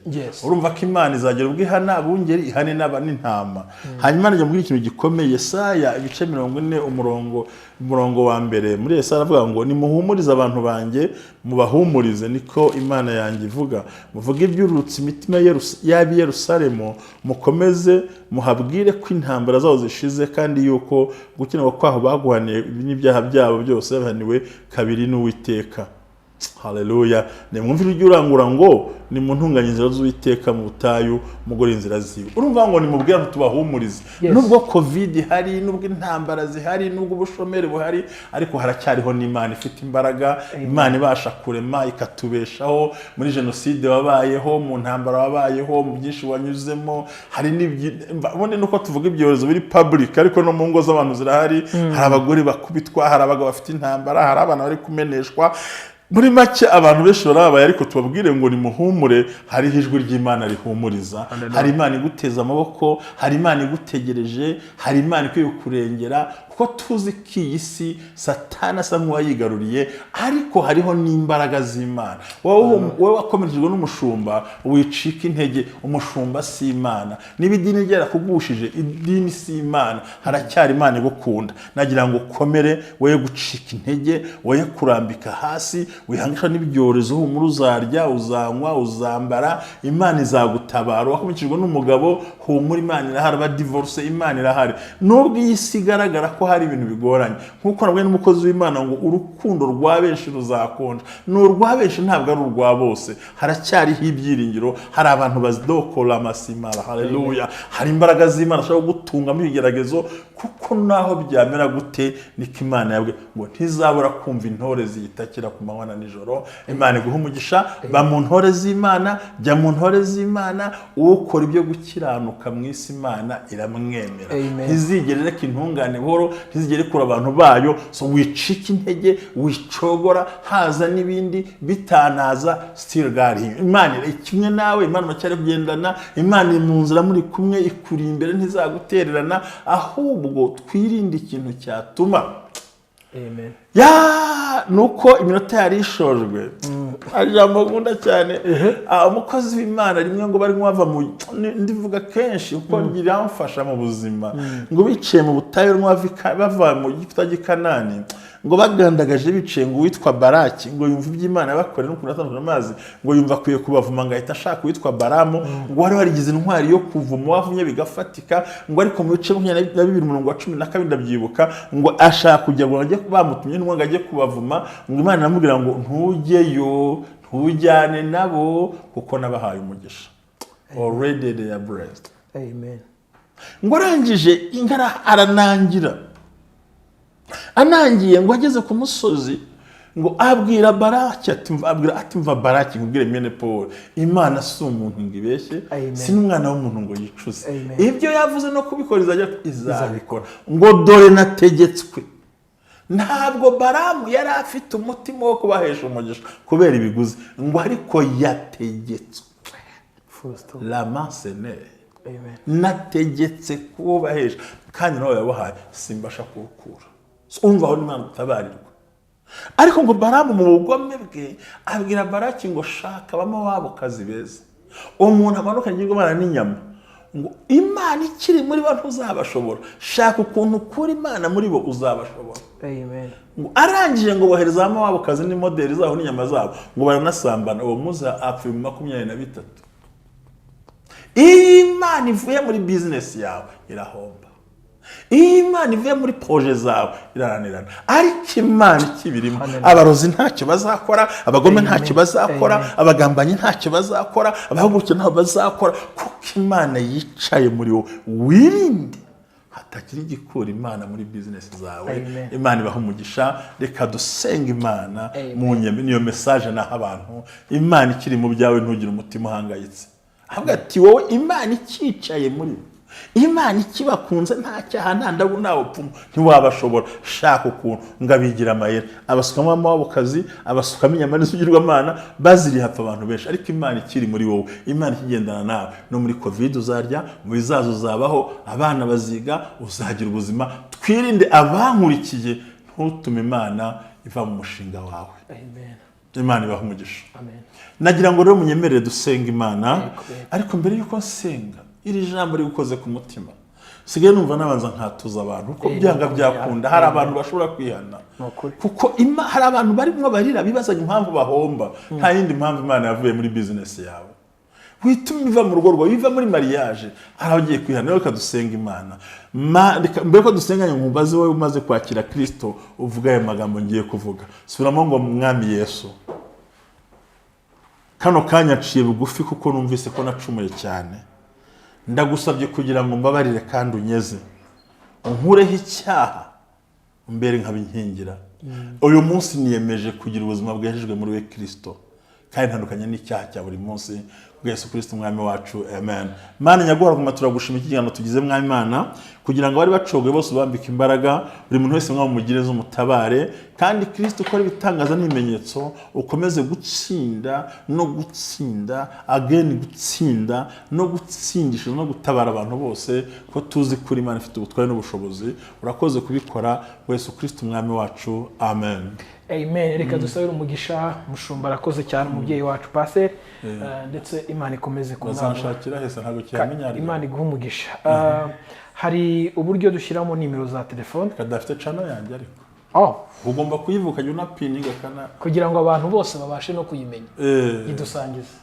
urumva ko Imana izagera ubwo ihana bungeri ihane n'intama hanyuma njye muri ikintu gikomeye Yesaya ibice 40 umurongo wa mbere muri Yesaya aravuga ngo nimuhumurize abantu banjye mubahumurize niko Imana yanjye ivuga muvuge ibyurutse imitima y'abi Yerusalemu mukomeze muhabwire ko intambara zaho zishize kandi yuko gukina kwaho baguhaniye n'ibyaha byabo byose bahaniwe kabiri n'Uwiteka. Hallelujah. Ne mwumvira ujye urangura ngo ni mu ntunganye inzira z'Uwiteka mu butayu mugore inzira ziwe. Urumva ngo ni mubwira tubahumurize. Nubwo covid hari nubwo intambara zihari nubwo ubushomere buhari ariko haracyariho n'Imana ifite imbaraga. Imana ibasha kurema ikatubeshaho muri genocide wabayeho mu ntambara wabayeho mu byinshi wanyuzemo hari n'ibone nuko tuvuga ibyorezo biri public ariko no mu ngo z'abantu zirahari hari abagore bakubitwa hari abagabo bafite intambara hari abana bari kumeneshwa muri make abantu benshi barabaye ariko tubabwire ngo ni muhumure hari ijwi ry'Imana rihumuriza hari Imana iguteza amaboko hari Imana igutegereje hari Imana ikwiye kurengera kuko tuzi ko iyi si Satani asa nk'uwayigaruriye ariko hariho n'imbaraga z'Imana wowe wakomerejwe n'umushumba wicika intege umushumba si Imana n'ibidini ryera kugushije idini si Imana haracyari Imana igukunda nagira ngo ukomere wowe gucika intege wowe kurambika hasi wihangisha n'ibyorezo humura uzarya uzanywa uzambara Imana izagutabara wakomekejwe n'umugabo humura Imana irahari ba divorce Imana irahari nubwo yisigaragara ko hari ibintu bigoranye nkuko nabwe n'umukozi w'Imana ngo urukundo rwa benshi ruzakonja n'urwa benshi ntabwo ari urwa bose haracyariho ibyiringiro hari abantu bazidokora amasimara haleluya hari imbaraga z'Imana ashaka gutunga mu bigeragezo kuko naho byamera gute niko Imana yabwe ngo ntizabura kumva intore ziyitakira ku manywa na nijoro Imana iguha umugisha ba mu ntore z'Imana jya mu ntore z'Imana ukora ibyo gukiranuka mu isi Imana iramwemera ntizigere reka intungane buhoro ntizigere kura abantu bayo so wicika intege wicogora haza n'ibindi bitanaza still God Imana kimwe nawe Imana macyari kugendana Imana mu nzira muri kumwe ikuri imbere ntizagutererana ahubwo twirinde ikintu cyatuma amen nuko iminota yari ishojwe ajambo nkunda cyane umukozi w'Imana rimwe ngo bari mwava mu ndivuga kenshi uko ngiramfasha mu buzima ngo biciye mu butayu bava mu Egiputa gikanani ngo bagandagaje biciye ngo witwa Baraki ngo yumva iby'Imana yabakorera no kunatandukana amazi ngo yumva kwiye kubavuma ngo ahita ashaka witwa Baramu ngo wari warigize intwari yo kuvuma wavumye bigafatika ngo ariko mu bice 22:12 ndabyibuka ngo ashaka kujya ngo ajye bamutumye n'umwe ngo ajye kubavuma ngo Imana iramubwira ngo ntujyeyo ntujyane nabo kuko nabahaye umugisha already they are blessed amen ngo arangije ingara aranangira anangiye ngo ageze ku musozi ngo abwira Baraki ati mva Baraki ngubwire mwene Paul Imana si umuntu ngibeshye si n'umwana w'umuntu ngo yicuze ibyo yavuze no kubikora izabikora ngo dore nategetswe ntabwo Baramu yari afite umutima wo kubahesha umugisha kubera ibiguzi ngo ariko yategetswe la mansene nategetse kubahesha kandi nawe yabahaye simbasha kuwukura umva aho n'Imana utabarirwa ariko ngo Baramu mu bugome bwe abwira Baraki ngo shaka bamo wabo kazi beza umuntu amanuka ngirwa bana n'inyama ngo imana ikiri muri bo ntuzabashobora, shaka ukuntu ukura imana muri bo uzabashobora. Amen. Ngo arangije ngo bohereza wabo kazi ni modeli zaho n'inyama zabo ngo baranasambana, uwo muza apfa 23. Imana ivuye muri business yawe irahomba, Imana ivuye muri projet zawe iraranirana, ariko Imana ikibirimo abarozi ntacyo bazakora, abagome ntacyo bazakora, abagambanyi ntacyo bazakora, abahaguruke ntacyo bazakora, kuko Imana yicaye muri wowe. Wirinde hatakiri igikura Imana muri business zawe. Imana ibaha umugisha. Reka dusenga Imana mu nyeme, niyo message naho abantu, Imana ikiri mu byawe ntugire umutima uhangayitse, ahubwo ati wowe Imana ikicaye muri wowe, Imana ikibakunze nta cyaha nta ndabu nawe pfumu ntiwabashobora. Shaka ukuntu ngabigira amayera, abasukamo amaboko kazi, abasukamo inyama n'izugirwamana, baziri hapfa abantu benshi, ariko Imana ikiri muri wowe, Imana ikigendana nawe. No muri covid uzarya, mu bizazo uzabaho, abana baziga, uzagira ubuzima. Twirinde abankurikiye, ntutume Imana iva mu mushinga wawe. Amen. Imana ibaha umugisha. Amen. Nagira ngo rero munyemerere dusenga Imana, ariko mbere yuko nsenga iri jambo rigukoze ku mutima, sigaye numva nabanza nkatuza abantu uko byanga byakunda. Hari abantu bashobora kwihana, kuko hari abantu barimo barira bibazaga impamvu bahomba, nta yindi mpamvu Imana yavuye muri business yawe. Wituma iva mu rugo rwawe, iva muri mariage, hari abagiye kwihana. Reka dusenga Imana. Mbere ko dusenganya nkubaze wowe umaze kwakira Kristo, uvuga aya magambo ngiye kuvuga. Subiramo ngo Mwami Yesu, kano kanya ciye bugufi kuko numvise ko nacumuye cyane. Ndagusabye kugira ngo mbabarire kandi unyeze, unkureho icyaha, umbere nk'abinkingira. Uyu munsi niyemeje kugira ubuzima bwejejwe muri we Kristo, kandi ntandukanye n'icyaha cya buri munsi. Yesu Kristo Mwami wacu. Amen. Mana nyaguhora kuma turagushima ikigano tugize Mwami Imana, kugira ngo bari bacogwe bose bambika imbaraga, buri muntu wese Mwami mugireze umutabare, kandi Kristo ukora ibitangaza n'ibimenyetso, ukomeze gutsinda no gutsinda, again gutsinda no gutsindisha no gutabara abantu bose, ko tuzi kuri Imana ifite ubutware n'ubushobozi. Urakoze kubikora Yesu Kristo Mwami wacu. Amen. Amen. Reka dusabire umugisha mushumba, arakoze cyane umubyeyi wacu Pastor, ndetse Imana ikomeze kumwashakira hese ntago cyamenyari. Imana iguha umugisha. Hari uburyo dushyiramo nimero za telefone kadafite channel yanjye, ariko ugomba kuyivukanya unapininga kana kugira ngo abantu bose babashe no kuyimenya. Idusangize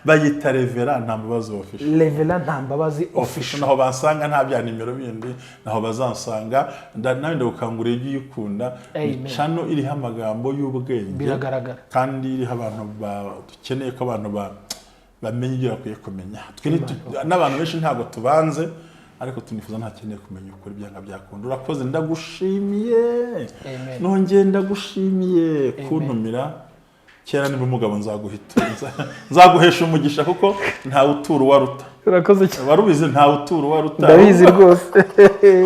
bayita Reverend Ntambabazi official. Reverend Ntambabazi official. Naho basanga nta bya nimero bindi, naho bazansanga. Nawe ndagukanguriye igiye ukunda channel iriho amagambo y'ubwenge, biragaragara, kandi iriho abantu dukeneye ko abantu bamenye ibyo bakwiye kumenya. N'abantu benshi ntago tubanze, ariko tunifuza ntakeneye kumenya ukuri byanga byakunda. Urakoze, ndagushimiye. Nongeye ndagushimiye kuntumira. Kera niba umugabo nzaguhesha umugisha, kuko nta utura waruta. Urakoze cyane. Warubize nta utura waruta. Ndabizi rwose.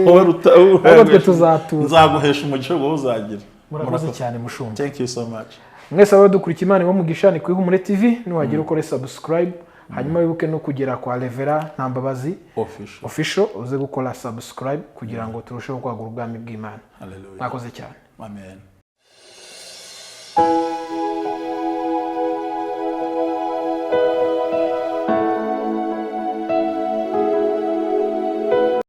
Waruta ahubwo tuzatura. Nzaguhesha umugisha ngo uzagira. Murakoze cyane mushumba. Thank you so much. Mwese abadukurikiye Imana ibamugisha, ni kuri Ihumure TV, niwagira ukore subscribe, hanyuma wibuke no kugera kwa Reverend Ntambabazi official, uze gukora subscribe kugira ngo turusheho kwagura ubwami bw'Imana. Hallelujah. Mwakoze cyane. Amen.